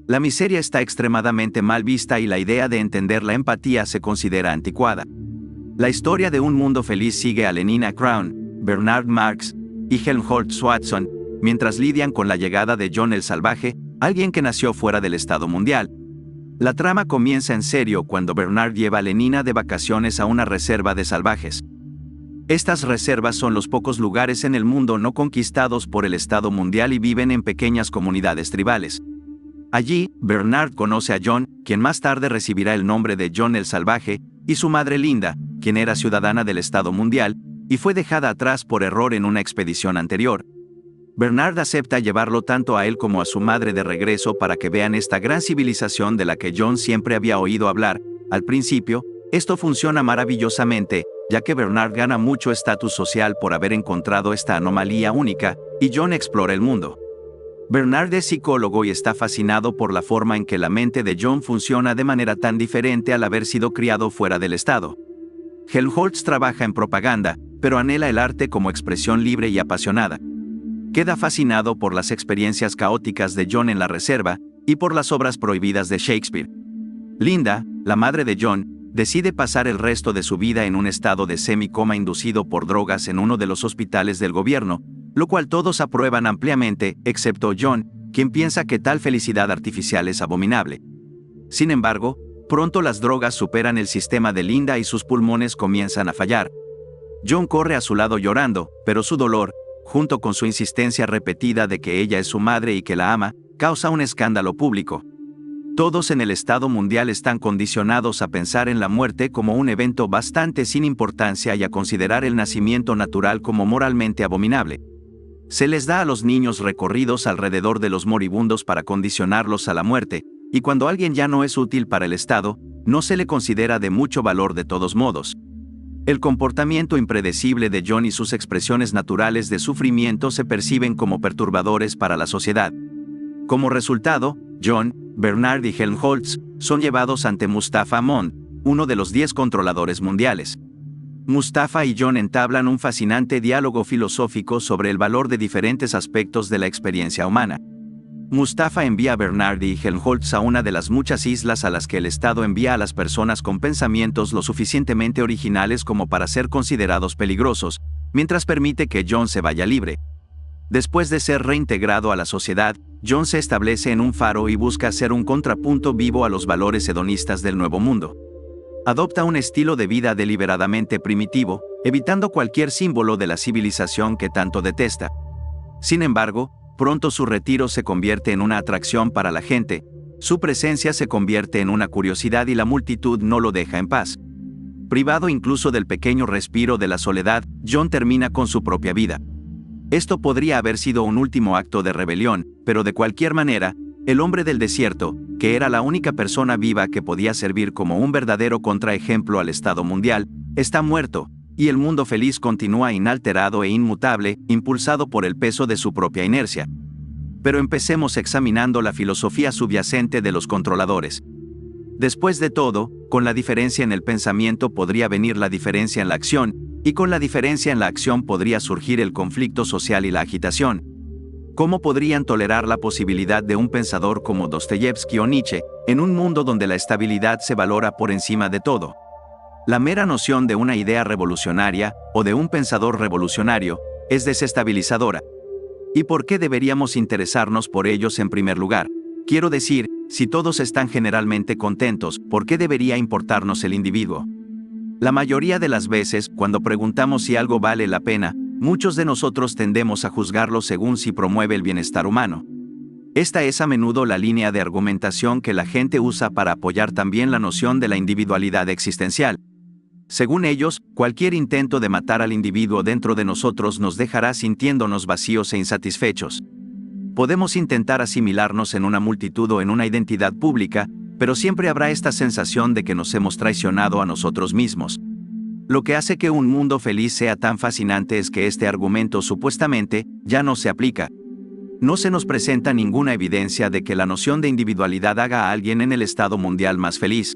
La miseria está extremadamente mal vista y la idea de entender la empatía se considera anticuada. La historia de un mundo feliz sigue a Lenina Crown, Bernard Marx y Helmholtz Watson, mientras lidian con la llegada de John el Salvaje, alguien que nació fuera del Estado mundial. La trama comienza en serio cuando Bernard lleva a Lenina de vacaciones a una reserva de salvajes. Estas reservas son los pocos lugares en el mundo no conquistados por el Estado mundial y viven en pequeñas comunidades tribales. Allí, Bernard conoce a John, quien más tarde recibirá el nombre de John el Salvaje, y su madre Linda, quien era ciudadana del Estado mundial, y fue dejada atrás por error en una expedición anterior. Bernard acepta llevarlo tanto a él como a su madre de regreso para que vean esta gran civilización de la que John siempre había oído hablar. Al principio, esto funciona maravillosamente, ya que Bernard gana mucho estatus social por haber encontrado esta anomalía única, y John explora el mundo. Bernard es psicólogo y está fascinado por la forma en que la mente de John funciona de manera tan diferente al haber sido criado fuera del Estado. Helmholtz trabaja en propaganda, pero anhela el arte como expresión libre y apasionada. Queda fascinado por las experiencias caóticas de John en la reserva y por las obras prohibidas de Shakespeare. Linda, la madre de John, decide pasar el resto de su vida en un estado de semicoma inducido por drogas en uno de los hospitales del gobierno, lo cual todos aprueban ampliamente, excepto John, quien piensa que tal felicidad artificial es abominable. Sin embargo, pronto las drogas superan el sistema de Linda y sus pulmones comienzan a fallar. John corre a su lado llorando, pero su dolor, junto con su insistencia repetida de que ella es su madre y que la ama, causa un escándalo público. Todos en el Estado mundial están condicionados a pensar en la muerte como un evento bastante sin importancia y a considerar el nacimiento natural como moralmente abominable. Se les da a los niños recorridos alrededor de los moribundos para condicionarlos a la muerte, y cuando alguien ya no es útil para el Estado, no se le considera de mucho valor de todos modos. El comportamiento impredecible de John y sus expresiones naturales de sufrimiento se perciben como perturbadores para la sociedad. Como resultado, John, Bernard y Helmholtz son llevados ante Mustafa Mond, uno de los 10 controladores mundiales. Mustafa y John entablan un fascinante diálogo filosófico sobre el valor de diferentes aspectos de la experiencia humana. Mustafa envía a Bernard y Helmholtz a una de las muchas islas a las que el Estado envía a las personas con pensamientos lo suficientemente originales como para ser considerados peligrosos, mientras permite que John se vaya libre. Después de ser reintegrado a la sociedad, John se establece en un faro y busca ser un contrapunto vivo a los valores hedonistas del Nuevo Mundo. Adopta un estilo de vida deliberadamente primitivo, evitando cualquier símbolo de la civilización que tanto detesta. Sin embargo, pronto su retiro se convierte en una atracción para la gente, su presencia se convierte en una curiosidad y la multitud no lo deja en paz. Privado incluso del pequeño respiro de la soledad, John termina con su propia vida. Esto podría haber sido un último acto de rebelión, pero de cualquier manera, el hombre del desierto, que era la única persona viva que podía servir como un verdadero contraejemplo al Estado mundial, está muerto, y el mundo feliz continúa inalterado e inmutable, impulsado por el peso de su propia inercia. Pero empecemos examinando la filosofía subyacente de los controladores. Después de todo, con la diferencia en el pensamiento podría venir la diferencia en la acción, y con la diferencia en la acción podría surgir el conflicto social y la agitación. ¿Cómo podrían tolerar la posibilidad de un pensador como Dostoyevsky o Nietzsche, en un mundo donde la estabilidad se valora por encima de todo? La mera noción de una idea revolucionaria, o de un pensador revolucionario, es desestabilizadora. ¿Y por qué deberíamos interesarnos por ellos en primer lugar? Quiero decir, si todos están generalmente contentos, ¿por qué debería importarnos el individuo? La mayoría de las veces, cuando preguntamos si algo vale la pena, muchos de nosotros tendemos a juzgarlo según si promueve el bienestar humano. Esta es a menudo la línea de argumentación que la gente usa para apoyar también la noción de la individualidad existencial. Según ellos, cualquier intento de matar al individuo dentro de nosotros nos dejará sintiéndonos vacíos e insatisfechos. Podemos intentar asimilarnos en una multitud o en una identidad pública, pero siempre habrá esta sensación de que nos hemos traicionado a nosotros mismos. Lo que hace que un mundo feliz sea tan fascinante es que este argumento supuestamente ya no se aplica. No se nos presenta ninguna evidencia de que la noción de individualidad haga a alguien en el Estado mundial más feliz.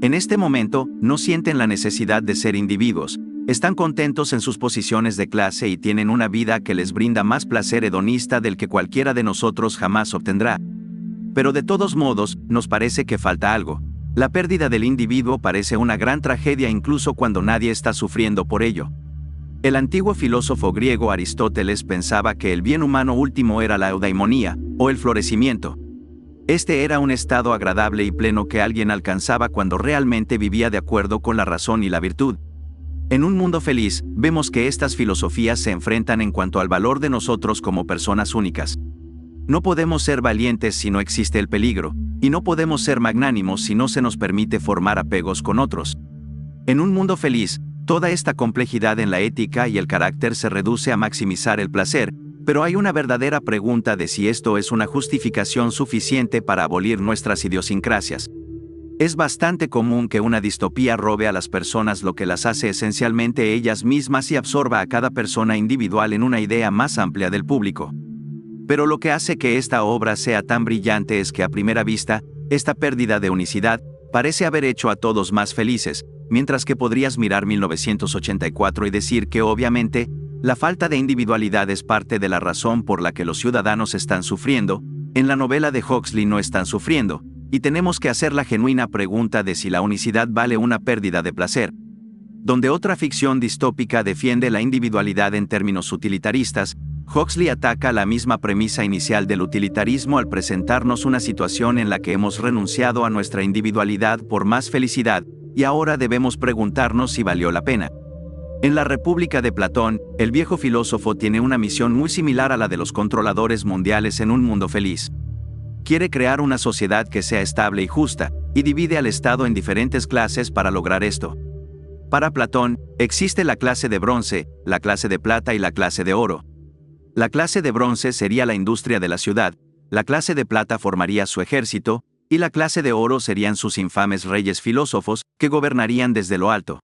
En este momento, no sienten la necesidad de ser individuos, están contentos en sus posiciones de clase y tienen una vida que les brinda más placer hedonista del que cualquiera de nosotros jamás obtendrá. Pero de todos modos, nos parece que falta algo. La pérdida del individuo parece una gran tragedia incluso cuando nadie está sufriendo por ello. El antiguo filósofo griego Aristóteles pensaba que el bien humano último era la eudaimonía, o el florecimiento. Este era un estado agradable y pleno que alguien alcanzaba cuando realmente vivía de acuerdo con la razón y la virtud. En un mundo feliz, vemos que estas filosofías se enfrentan en cuanto al valor de nosotros como personas únicas. No podemos ser valientes si no existe el peligro, y no podemos ser magnánimos si no se nos permite formar apegos con otros. En un mundo feliz, toda esta complejidad en la ética y el carácter se reduce a maximizar el placer, pero hay una verdadera pregunta de si esto es una justificación suficiente para abolir nuestras idiosincrasias. Es bastante común que una distopía robe a las personas lo que las hace esencialmente ellas mismas y absorba a cada persona individual en una idea más amplia del público. Pero lo que hace que esta obra sea tan brillante es que a primera vista, esta pérdida de unicidad parece haber hecho a todos más felices, mientras que podrías mirar 1984 y decir que obviamente, la falta de individualidad es parte de la razón por la que los ciudadanos están sufriendo. En la novela de Huxley no están sufriendo, y tenemos que hacer la genuina pregunta de si la unicidad vale una pérdida de placer. Donde otra ficción distópica defiende la individualidad en términos utilitaristas, Huxley ataca la misma premisa inicial del utilitarismo al presentarnos una situación en la que hemos renunciado a nuestra individualidad por más felicidad, y ahora debemos preguntarnos si valió la pena. En la República de Platón, el viejo filósofo tiene una misión muy similar a la de los controladores mundiales en un mundo feliz. Quiere crear una sociedad que sea estable y justa, y divide al Estado en diferentes clases para lograr esto. Para Platón, existe la clase de bronce, la clase de plata y la clase de oro. La clase de bronce sería la industria de la ciudad, la clase de plata formaría su ejército, y la clase de oro serían sus infames reyes filósofos, que gobernarían desde lo alto.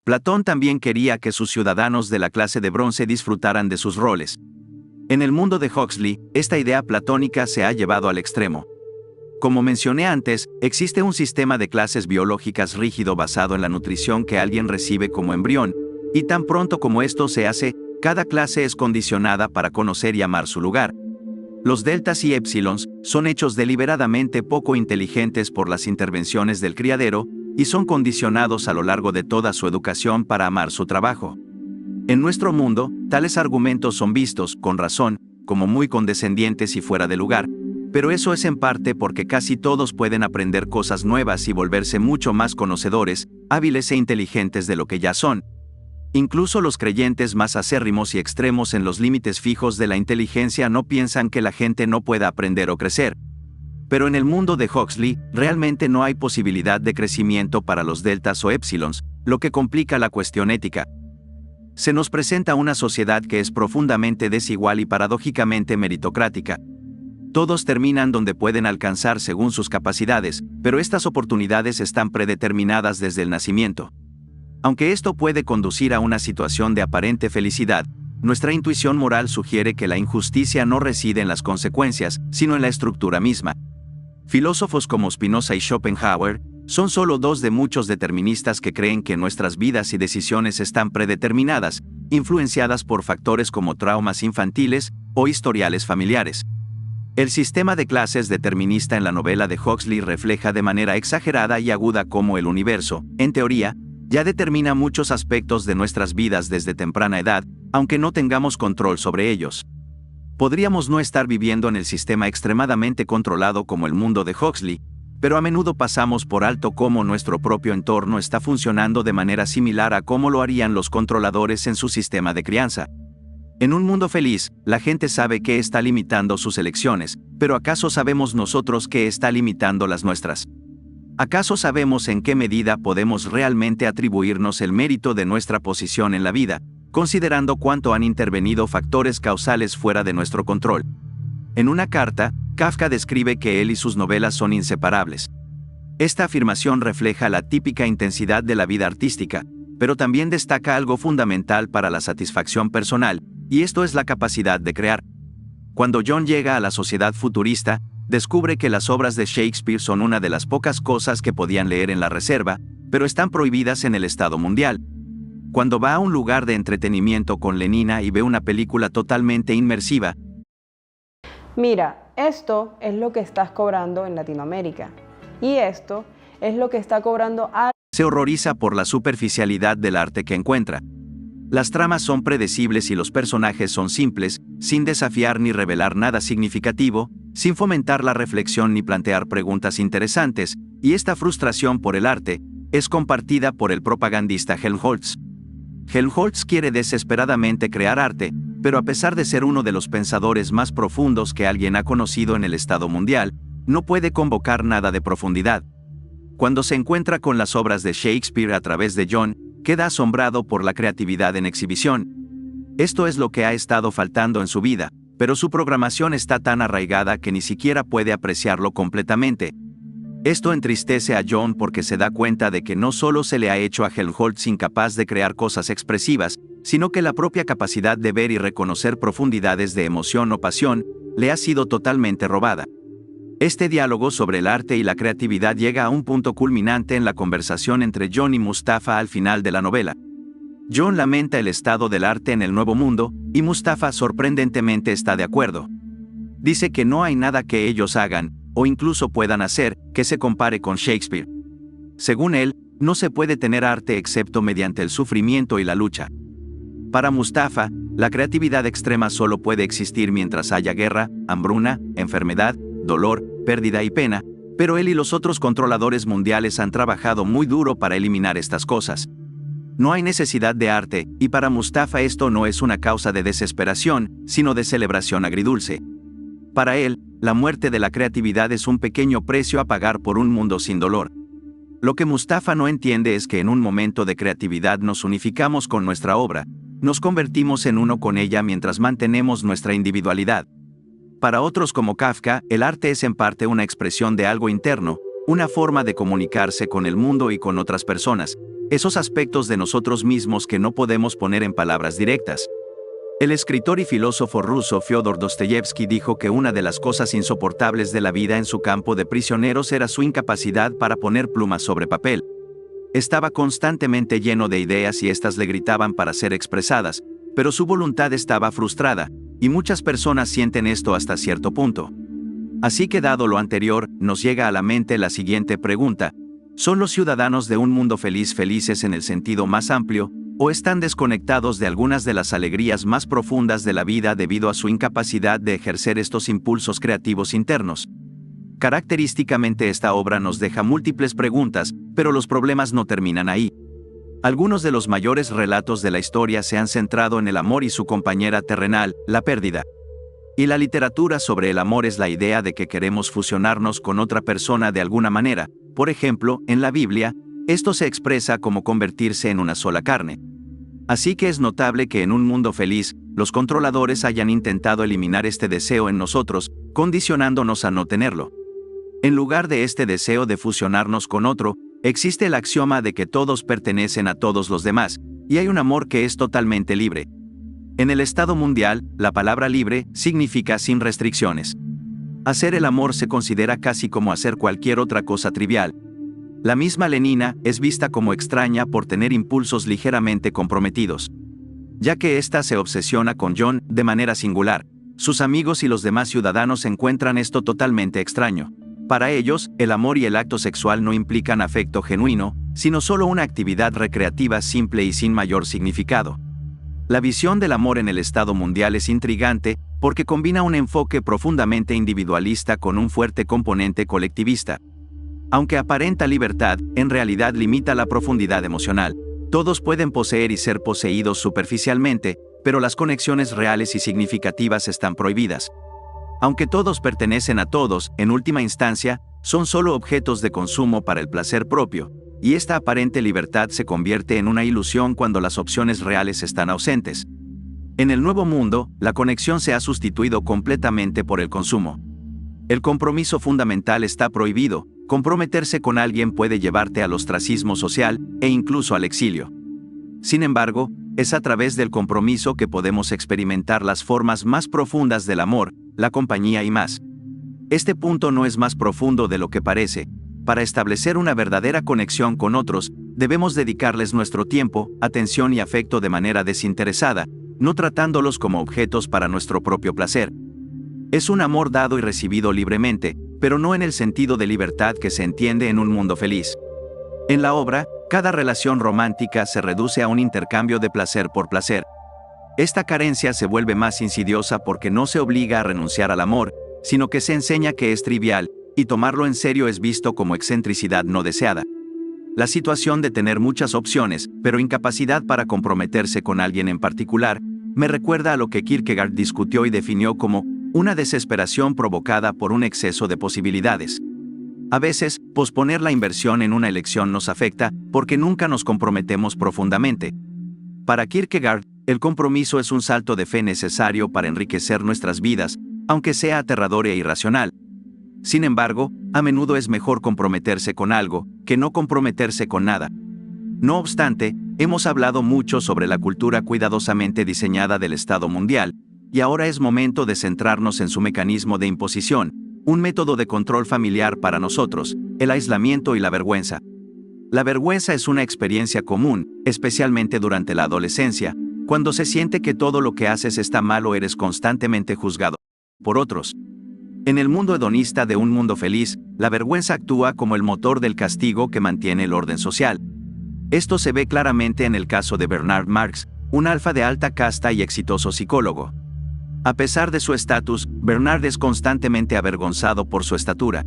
Platón también quería que sus ciudadanos de la clase de bronce disfrutaran de sus roles. En el mundo de Huxley, esta idea platónica se ha llevado al extremo. Como mencioné antes, existe un sistema de clases biológicas rígido basado en la nutrición que alguien recibe como embrión, y tan pronto como esto se hace, cada clase es condicionada para conocer y amar su lugar. Los deltas y épsilons son hechos deliberadamente poco inteligentes por las intervenciones del criadero, y son condicionados a lo largo de toda su educación para amar su trabajo. En nuestro mundo, tales argumentos son vistos, con razón, como muy condescendientes y fuera de lugar, pero eso es en parte porque casi todos pueden aprender cosas nuevas y volverse mucho más conocedores, hábiles e inteligentes de lo que ya son. Incluso los creyentes más acérrimos y extremos en los límites fijos de la inteligencia no piensan que la gente no pueda aprender o crecer. Pero en el mundo de Huxley, realmente no hay posibilidad de crecimiento para los deltas o épsilons, lo que complica la cuestión ética. Se nos presenta una sociedad que es profundamente desigual y paradójicamente meritocrática. Todos terminan donde pueden alcanzar según sus capacidades, pero estas oportunidades están predeterminadas desde el nacimiento. Aunque esto puede conducir a una situación de aparente felicidad, nuestra intuición moral sugiere que la injusticia no reside en las consecuencias, sino en la estructura misma. Filósofos como Spinoza y Schopenhauer son solo dos de muchos deterministas que creen que nuestras vidas y decisiones están predeterminadas, influenciadas por factores como traumas infantiles o historiales familiares. El sistema de clases determinista en la novela de Huxley refleja de manera exagerada y aguda cómo el universo, en teoría, ya determina muchos aspectos de nuestras vidas desde temprana edad, aunque no tengamos control sobre ellos. Podríamos no estar viviendo en el sistema extremadamente controlado como el mundo de Huxley, pero a menudo pasamos por alto cómo nuestro propio entorno está funcionando de manera similar a cómo lo harían los controladores en su sistema de crianza. En un mundo feliz, la gente sabe qué está limitando sus elecciones, pero ¿acaso sabemos nosotros qué está limitando las nuestras? ¿Acaso sabemos en qué medida podemos realmente atribuirnos el mérito de nuestra posición en la vida, considerando cuánto han intervenido factores causales fuera de nuestro control? En una carta, Kafka describe que él y sus novelas son inseparables. Esta afirmación refleja la típica intensidad de la vida artística, pero también destaca algo fundamental para la satisfacción personal, y esto es la capacidad de crear. Cuando John llega a la sociedad futurista, descubre que las obras de Shakespeare son una de las pocas cosas que podían leer en la reserva, pero están prohibidas en el Estado mundial. Cuando va a un lugar de entretenimiento con Lenina y ve una película totalmente inmersiva. Mira, Esto es lo que estás cobrando en Latinoamérica. Y esto es lo que está cobrando a... Se horroriza por la superficialidad del arte que encuentra. Las tramas son predecibles y los personajes son simples, sin desafiar ni revelar nada significativo, sin fomentar la reflexión ni plantear preguntas interesantes, y esta frustración por el arte es compartida por el propagandista Helmholtz. Helmholtz quiere desesperadamente crear arte, pero a pesar de ser uno de los pensadores más profundos que alguien ha conocido en el Estado mundial, no puede convocar nada de profundidad. Cuando se encuentra con las obras de Shakespeare a través de John, queda asombrado por la creatividad en exhibición. Esto es lo que ha estado faltando en su vida, pero su programación está tan arraigada que ni siquiera puede apreciarlo completamente. Esto entristece a John porque se da cuenta de que no solo se le ha hecho a Helmholtz incapaz de crear cosas expresivas, sino que la propia capacidad de ver y reconocer profundidades de emoción o pasión le ha sido totalmente robada. Este diálogo sobre el arte y la creatividad llega a un punto culminante en la conversación entre John y Mustafa al final de la novela. John lamenta el estado del arte en el Nuevo Mundo, y Mustafa sorprendentemente está de acuerdo. Dice que no hay nada que ellos hagan, o incluso puedan hacer, que se compare con Shakespeare. Según él, no se puede tener arte excepto mediante el sufrimiento y la lucha. Para Mustafa, la creatividad extrema solo puede existir mientras haya guerra, hambruna, enfermedad, dolor, pérdida y pena, pero él y los otros controladores mundiales han trabajado muy duro para eliminar estas cosas. No hay necesidad de arte, y para Mustafa esto no es una causa de desesperación, sino de celebración agridulce. Para él, la muerte de la creatividad es un pequeño precio a pagar por un mundo sin dolor. Lo que Mustafa no entiende es que en un momento de creatividad nos unificamos con nuestra obra, nos convertimos en uno con ella mientras mantenemos nuestra individualidad. Para otros como Kafka, el arte es en parte una expresión de algo interno, una forma de comunicarse con el mundo y con otras personas, esos aspectos de nosotros mismos que no podemos poner en palabras directas. El escritor y filósofo ruso Fyodor Dostoyevsky dijo que una de las cosas insoportables de la vida en su campo de prisioneros era su incapacidad para poner plumas sobre papel. Estaba constantemente lleno de ideas y éstas le gritaban para ser expresadas, pero su voluntad estaba frustrada, y muchas personas sienten esto hasta cierto punto. Así que dado lo anterior, nos llega a la mente la siguiente pregunta: ¿son los ciudadanos de un mundo feliz felices en el sentido más amplio, o están desconectados de algunas de las alegrías más profundas de la vida debido a su incapacidad de ejercer estos impulsos creativos internos? Característicamente esta obra nos deja múltiples preguntas, pero los problemas no terminan ahí. Algunos de los mayores relatos de la historia se han centrado en el amor y su compañera terrenal, la pérdida. Y la literatura sobre el amor es la idea de que queremos fusionarnos con otra persona de alguna manera. Por ejemplo, en la Biblia, esto se expresa como convertirse en una sola carne. Así que es notable que en un mundo feliz, los controladores hayan intentado eliminar este deseo en nosotros, condicionándonos a no tenerlo. En lugar de este deseo de fusionarnos con otro, existe el axioma de que todos pertenecen a todos los demás, y hay un amor que es totalmente libre. En el Estado mundial, la palabra libre significa sin restricciones. Hacer el amor se considera casi como hacer cualquier otra cosa trivial. La misma Lenina es vista como extraña por tener impulsos ligeramente comprometidos. Ya que ésta se obsesiona con John de manera singular, sus amigos y los demás ciudadanos encuentran esto totalmente extraño. Para ellos, el amor y el acto sexual no implican afecto genuino, sino solo una actividad recreativa simple y sin mayor significado. La visión del amor en el Estado mundial es intrigante, porque combina un enfoque profundamente individualista con un fuerte componente colectivista. Aunque aparenta libertad, en realidad limita la profundidad emocional. Todos pueden poseer y ser poseídos superficialmente, pero las conexiones reales y significativas están prohibidas. Aunque todos pertenecen a todos, en última instancia, son solo objetos de consumo para el placer propio, y esta aparente libertad se convierte en una ilusión cuando las opciones reales están ausentes. En el Nuevo Mundo, la conexión se ha sustituido completamente por el consumo. El compromiso fundamental está prohibido. Comprometerse con alguien puede llevarte al ostracismo social, e incluso al exilio. Sin embargo, es a través del compromiso que podemos experimentar las formas más profundas del amor, la compañía y más. Este punto no es más profundo de lo que parece. Para establecer una verdadera conexión con otros, debemos dedicarles nuestro tiempo, atención y afecto de manera desinteresada, no tratándolos como objetos para nuestro propio placer. Es un amor dado y recibido libremente, pero no en el sentido de libertad que se entiende en un mundo feliz. En la obra, cada relación romántica se reduce a un intercambio de placer por placer. Esta carencia se vuelve más insidiosa porque no se obliga a renunciar al amor, sino que se enseña que es trivial, y tomarlo en serio es visto como excentricidad no deseada. La situación de tener muchas opciones, pero incapacidad para comprometerse con alguien en particular, me recuerda a lo que Kierkegaard discutió y definió como una desesperación provocada por un exceso de posibilidades. A veces, posponer la inversión en una elección nos afecta porque nunca nos comprometemos profundamente. Para Kierkegaard, el compromiso es un salto de fe necesario para enriquecer nuestras vidas, aunque sea aterrador e irracional. Sin embargo, a menudo es mejor comprometerse con algo que no comprometerse con nada. No obstante, hemos hablado mucho sobre la cultura cuidadosamente diseñada del Estado mundial, y ahora es momento de centrarnos en su mecanismo de imposición, un método de control familiar para nosotros, el aislamiento y la vergüenza. La vergüenza es una experiencia común, especialmente durante la adolescencia, cuando se siente que todo lo que haces está mal o eres constantemente juzgado por otros. En el mundo hedonista de un mundo feliz, la vergüenza actúa como el motor del castigo que mantiene el orden social. Esto se ve claramente en el caso de Bernard Marx, un alfa de alta casta y exitoso psicólogo. A pesar de su estatus, Bernard es constantemente avergonzado por su estatura.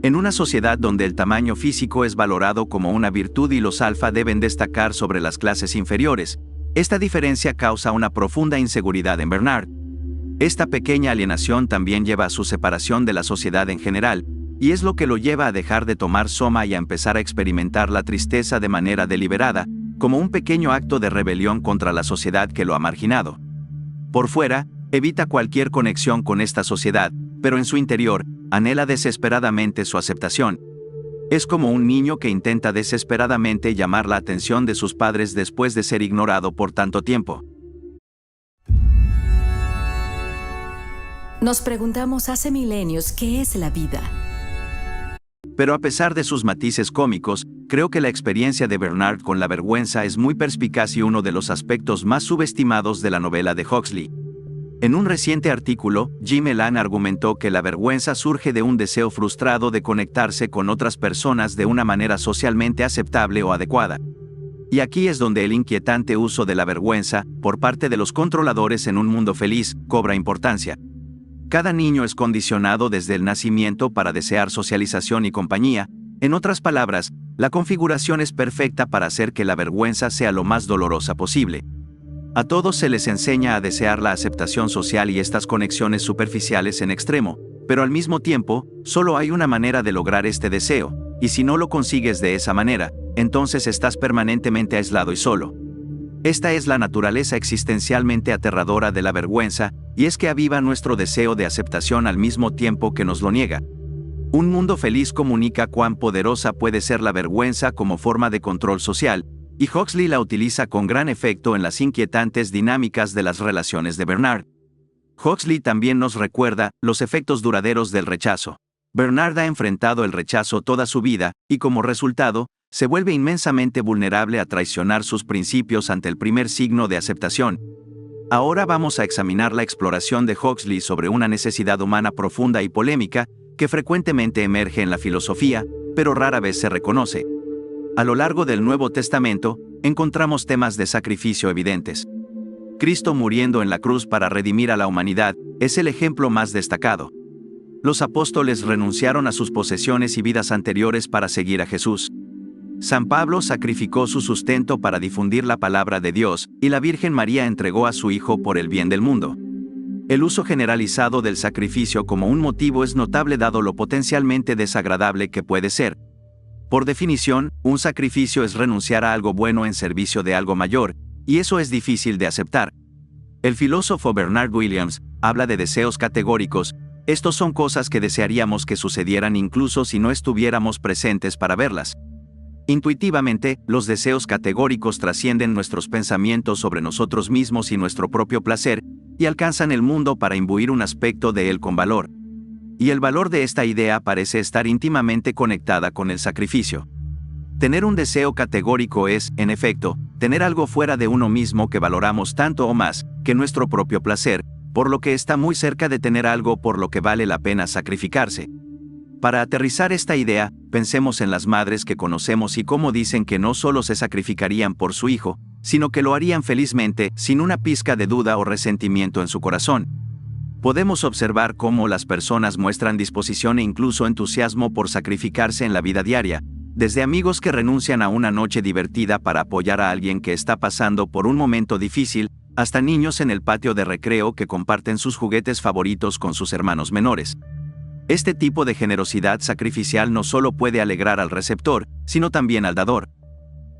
En una sociedad donde el tamaño físico es valorado como una virtud y los alfa deben destacar sobre las clases inferiores, esta diferencia causa una profunda inseguridad en Bernard. Esta pequeña alienación también lleva a su separación de la sociedad en general, y es lo que lo lleva a dejar de tomar soma y a empezar a experimentar la tristeza de manera deliberada, como un pequeño acto de rebelión contra la sociedad que lo ha marginado. Por fuera, evita cualquier conexión con esta sociedad, pero en su interior, anhela desesperadamente su aceptación. Es como un niño que intenta desesperadamente llamar la atención de sus padres después de ser ignorado por tanto tiempo. Nos preguntamos hace milenios qué es la vida. Pero a pesar de sus matices cómicos, creo que la experiencia de Bernard con la vergüenza es muy perspicaz y uno de los aspectos más subestimados de la novela de Huxley. En un reciente artículo, Jim Elan argumentó que la vergüenza surge de un deseo frustrado de conectarse con otras personas de una manera socialmente aceptable o adecuada. Y aquí es donde el inquietante uso de la vergüenza, por parte de los controladores en un mundo feliz, cobra importancia. Cada niño es condicionado desde el nacimiento para desear socialización y compañía. En otras palabras, la configuración es perfecta para hacer que la vergüenza sea lo más dolorosa posible. A todos se les enseña a desear la aceptación social y estas conexiones superficiales en extremo, pero al mismo tiempo, solo hay una manera de lograr este deseo, y si no lo consigues de esa manera, entonces estás permanentemente aislado y solo. Esta es la naturaleza existencialmente aterradora de la vergüenza, y es que aviva nuestro deseo de aceptación al mismo tiempo que nos lo niega. Un mundo feliz comunica cuán poderosa puede ser la vergüenza como forma de control social, y Huxley la utiliza con gran efecto en las inquietantes dinámicas de las relaciones de Bernard. Huxley también nos recuerda los efectos duraderos del rechazo. Bernard ha enfrentado el rechazo toda su vida, y como resultado, se vuelve inmensamente vulnerable a traicionar sus principios ante el primer signo de aceptación. Ahora vamos a examinar la exploración de Huxley sobre una necesidad humana profunda y polémica, que frecuentemente emerge en la filosofía, pero rara vez se reconoce. A lo largo del Nuevo Testamento, encontramos temas de sacrificio evidentes. Cristo muriendo en la cruz para redimir a la humanidad, es el ejemplo más destacado. Los apóstoles renunciaron a sus posesiones y vidas anteriores para seguir a Jesús. San Pablo sacrificó su sustento para difundir la palabra de Dios, y la Virgen María entregó a su Hijo por el bien del mundo. El uso generalizado del sacrificio como un motivo es notable dado lo potencialmente desagradable que puede ser. Por definición, un sacrificio es renunciar a algo bueno en servicio de algo mayor, y eso es difícil de aceptar. El filósofo Bernard Williams habla de deseos categóricos. Estos son cosas que desearíamos que sucedieran incluso si no estuviéramos presentes para verlas. Intuitivamente, los deseos categóricos trascienden nuestros pensamientos sobre nosotros mismos y nuestro propio placer, y alcanzan el mundo para imbuir un aspecto de él con valor. Y el valor de esta idea parece estar íntimamente conectada con el sacrificio. Tener un deseo categórico es, en efecto, tener algo fuera de uno mismo que valoramos tanto o más que nuestro propio placer, por lo que está muy cerca de tener algo por lo que vale la pena sacrificarse. Para aterrizar esta idea, pensemos en las madres que conocemos y cómo dicen que no solo se sacrificarían por su hijo, sino que lo harían felizmente, sin una pizca de duda o resentimiento en su corazón. Podemos observar cómo las personas muestran disposición e incluso entusiasmo por sacrificarse en la vida diaria, desde amigos que renuncian a una noche divertida para apoyar a alguien que está pasando por un momento difícil, hasta niños en el patio de recreo que comparten sus juguetes favoritos con sus hermanos menores. Este tipo de generosidad sacrificial no solo puede alegrar al receptor, sino también al dador.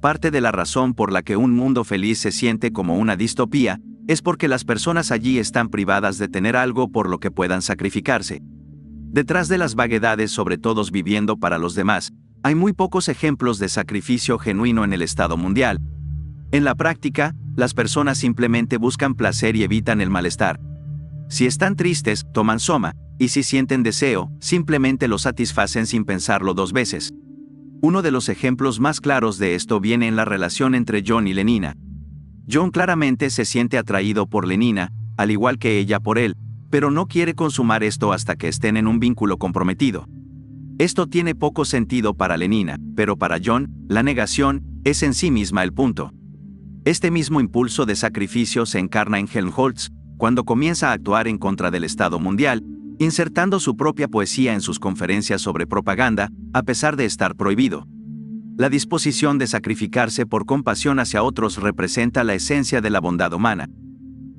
Parte de la razón por la que un mundo feliz se siente como una distopía es porque las personas allí están privadas de tener algo por lo que puedan sacrificarse. Detrás de las vaguedades sobre todos viviendo para los demás, hay muy pocos ejemplos de sacrificio genuino en el estado mundial. En la práctica, las personas simplemente buscan placer y evitan el malestar. Si están tristes, toman soma, y si sienten deseo, simplemente lo satisfacen sin pensarlo dos veces. Uno de los ejemplos más claros de esto viene en la relación entre John y Lenina. John claramente se siente atraído por Lenina, al igual que ella por él, pero no quiere consumar esto hasta que estén en un vínculo comprometido. Esto tiene poco sentido para Lenina, pero para John, la negación es en sí misma el punto. Este mismo impulso de sacrificio se encarna en Helmholtz, cuando comienza a actuar en contra del Estado mundial, insertando su propia poesía en sus conferencias sobre propaganda, a pesar de estar prohibido. La disposición de sacrificarse por compasión hacia otros representa la esencia de la bondad humana.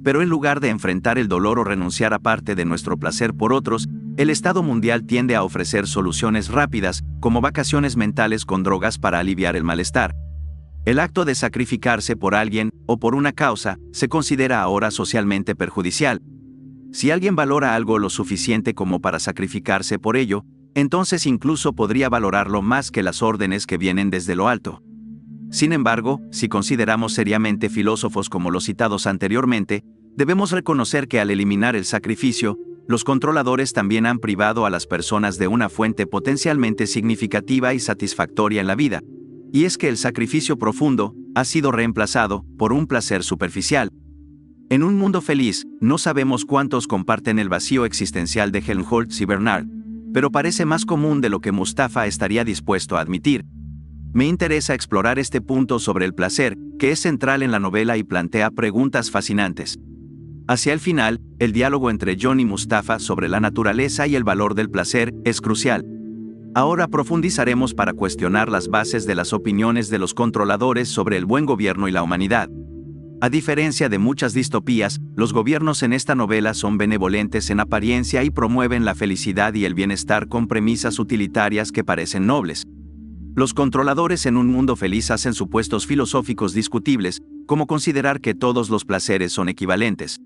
Pero en lugar de enfrentar el dolor o renunciar a parte de nuestro placer por otros, el Estado mundial tiende a ofrecer soluciones rápidas, como vacaciones mentales con drogas para aliviar el malestar. El acto de sacrificarse por alguien, o por una causa, se considera ahora socialmente perjudicial. Si alguien valora algo lo suficiente como para sacrificarse por ello, entonces incluso podría valorarlo más que las órdenes que vienen desde lo alto. Sin embargo, si consideramos seriamente filósofos como los citados anteriormente, debemos reconocer que al eliminar el sacrificio, los controladores también han privado a las personas de una fuente potencialmente significativa y satisfactoria en la vida. Y es que el sacrificio profundo ha sido reemplazado por un placer superficial. En un mundo feliz, no sabemos cuántos comparten el vacío existencial de Helmholtz y Bernard, pero parece más común de lo que Mustafa estaría dispuesto a admitir. Me interesa explorar este punto sobre el placer, que es central en la novela y plantea preguntas fascinantes. Hacia el final, el diálogo entre John y Mustafa sobre la naturaleza y el valor del placer es crucial. Ahora profundizaremos para cuestionar las bases de las opiniones de los controladores sobre el buen gobierno y la humanidad. A diferencia de muchas distopías, los gobiernos en esta novela son benevolentes en apariencia y promueven la felicidad y el bienestar con premisas utilitarias que parecen nobles. Los controladores en un mundo feliz hacen supuestos filosóficos discutibles, como considerar que todos los placeres son equivalentes.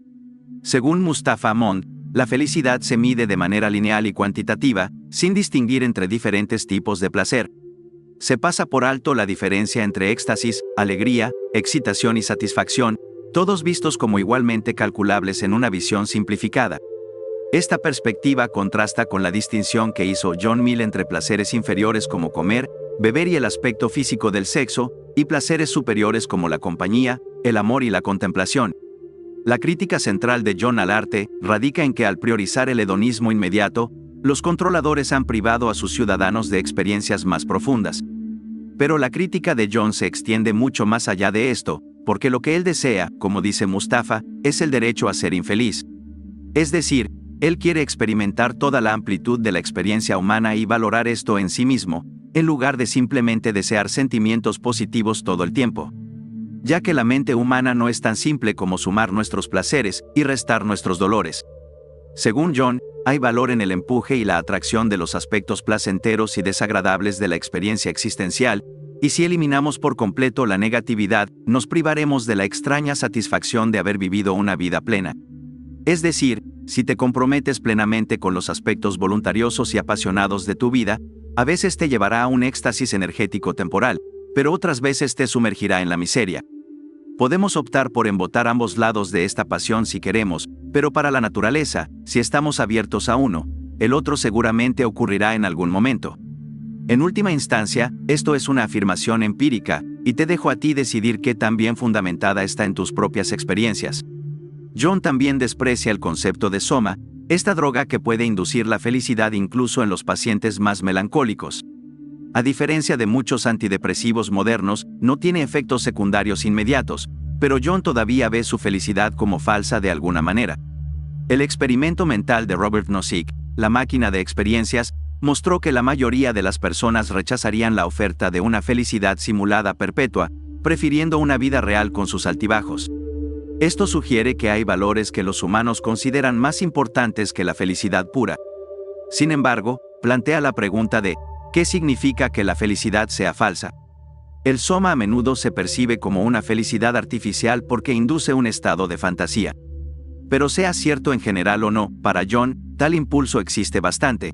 Según Mustafa Mond, la felicidad se mide de manera lineal y cuantitativa, sin distinguir entre diferentes tipos de placer. Se pasa por alto la diferencia entre éxtasis, alegría, excitación y satisfacción, todos vistos como igualmente calculables en una visión simplificada. Esta perspectiva contrasta con la distinción que hizo John Mill entre placeres inferiores como comer, beber y el aspecto físico del sexo, y placeres superiores como la compañía, el amor y la contemplación. La crítica central de John al arte radica en que al priorizar el hedonismo inmediato, los controladores han privado a sus ciudadanos de experiencias más profundas. Pero la crítica de John se extiende mucho más allá de esto, porque lo que él desea, como dice Mustafa, es el derecho a ser infeliz. Es decir, él quiere experimentar toda la amplitud de la experiencia humana y valorar esto en sí mismo, en lugar de simplemente desear sentimientos positivos todo el tiempo. Ya que la mente humana no es tan simple como sumar nuestros placeres y restar nuestros dolores. Según John, hay valor en el empuje y la atracción de los aspectos placenteros y desagradables de la experiencia existencial, y si eliminamos por completo la negatividad, nos privaremos de la extraña satisfacción de haber vivido una vida plena. Es decir, si te comprometes plenamente con los aspectos voluntariosos y apasionados de tu vida, a veces te llevará a un éxtasis energético temporal, pero otras veces te sumergirá en la miseria. Podemos optar por embotar ambos lados de esta pasión si queremos, pero para la naturaleza, si estamos abiertos a uno, el otro seguramente ocurrirá en algún momento. En última instancia, esto es una afirmación empírica, y te dejo a ti decidir qué tan bien fundamentada está en tus propias experiencias. John también desprecia el concepto de soma, esta droga que puede inducir la felicidad incluso en los pacientes más melancólicos. A diferencia de muchos antidepresivos modernos, no tiene efectos secundarios inmediatos, pero John todavía ve su felicidad como falsa de alguna manera. El experimento mental de Robert Nozick, la máquina de experiencias, mostró que la mayoría de las personas rechazarían la oferta de una felicidad simulada perpetua, prefiriendo una vida real con sus altibajos. Esto sugiere que hay valores que los humanos consideran más importantes que la felicidad pura. Sin embargo, plantea la pregunta de ¿qué significa que la felicidad sea falsa? El soma a menudo se percibe como una felicidad artificial porque induce un estado de fantasía. Pero sea cierto en general o no, para John, tal impulso existe bastante.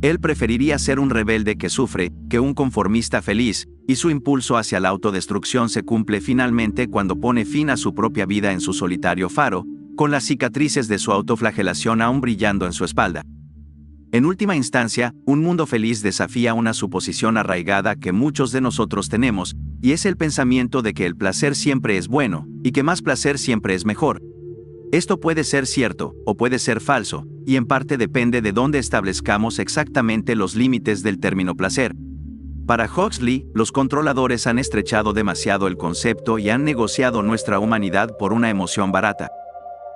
Él preferiría ser un rebelde que sufre, que un conformista feliz, y su impulso hacia la autodestrucción se cumple finalmente cuando pone fin a su propia vida en su solitario faro, con las cicatrices de su autoflagelación aún brillando en su espalda. En última instancia, un mundo feliz desafía una suposición arraigada que muchos de nosotros tenemos, y es el pensamiento de que el placer siempre es bueno, y que más placer siempre es mejor. Esto puede ser cierto, o puede ser falso, y en parte depende de dónde establezcamos exactamente los límites del término placer. Para Huxley, los controladores han estrechado demasiado el concepto y han negociado nuestra humanidad por una emoción barata.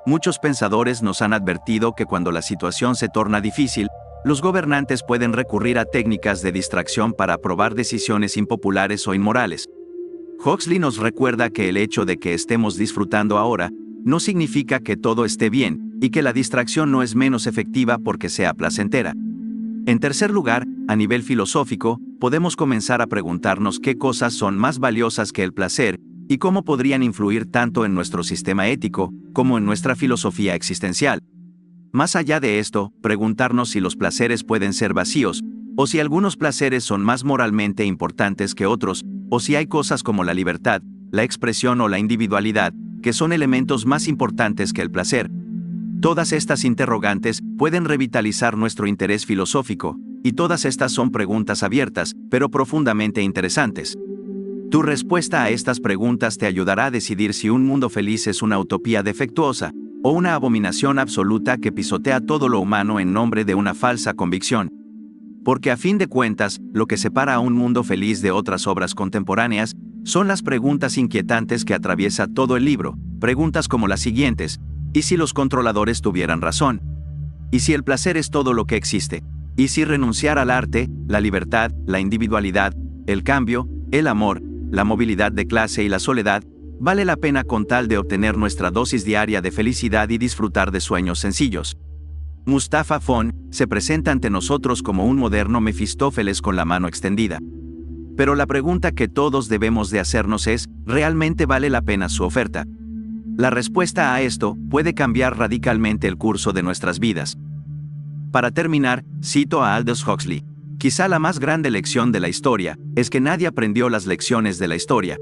Muchos pensadores nos han advertido que cuando la situación se torna difícil, los gobernantes pueden recurrir a técnicas de distracción para aprobar decisiones impopulares o inmorales. Huxley nos recuerda que el hecho de que estemos disfrutando ahora no significa que todo esté bien, y que la distracción no es menos efectiva porque sea placentera. En tercer lugar, a nivel filosófico, podemos comenzar a preguntarnos qué cosas son más valiosas que el placer, y cómo podrían influir tanto en nuestro sistema ético, como en nuestra filosofía existencial. Más allá de esto, preguntarnos si los placeres pueden ser vacíos, o si algunos placeres son más moralmente importantes que otros, o si hay cosas como la libertad, la expresión o la individualidad, que son elementos más importantes que el placer. Todas estas interrogantes pueden revitalizar nuestro interés filosófico, y todas estas son preguntas abiertas, pero profundamente interesantes. Tu respuesta a estas preguntas te ayudará a decidir si un mundo feliz es una utopía defectuosa, o una abominación absoluta que pisotea todo lo humano en nombre de una falsa convicción. Porque a fin de cuentas, lo que separa a un mundo feliz de otras obras contemporáneas, son las preguntas inquietantes que atraviesa todo el libro, preguntas como las siguientes: ¿y si los controladores tuvieran razón? ¿Y si el placer es todo lo que existe? ¿Y si renunciar al arte, la libertad, la individualidad, el cambio, el amor, la movilidad de clase y la soledad, vale la pena con tal de obtener nuestra dosis diaria de felicidad y disfrutar de sueños sencillos? Mustafa Fon se presenta ante nosotros como un moderno Mefistófeles con la mano extendida. Pero la pregunta que todos debemos de hacernos es, ¿realmente vale la pena su oferta? La respuesta a esto puede cambiar radicalmente el curso de nuestras vidas. Para terminar, cito a Aldous Huxley: quizá la más grande lección de la historia es que nadie aprendió las lecciones de la historia,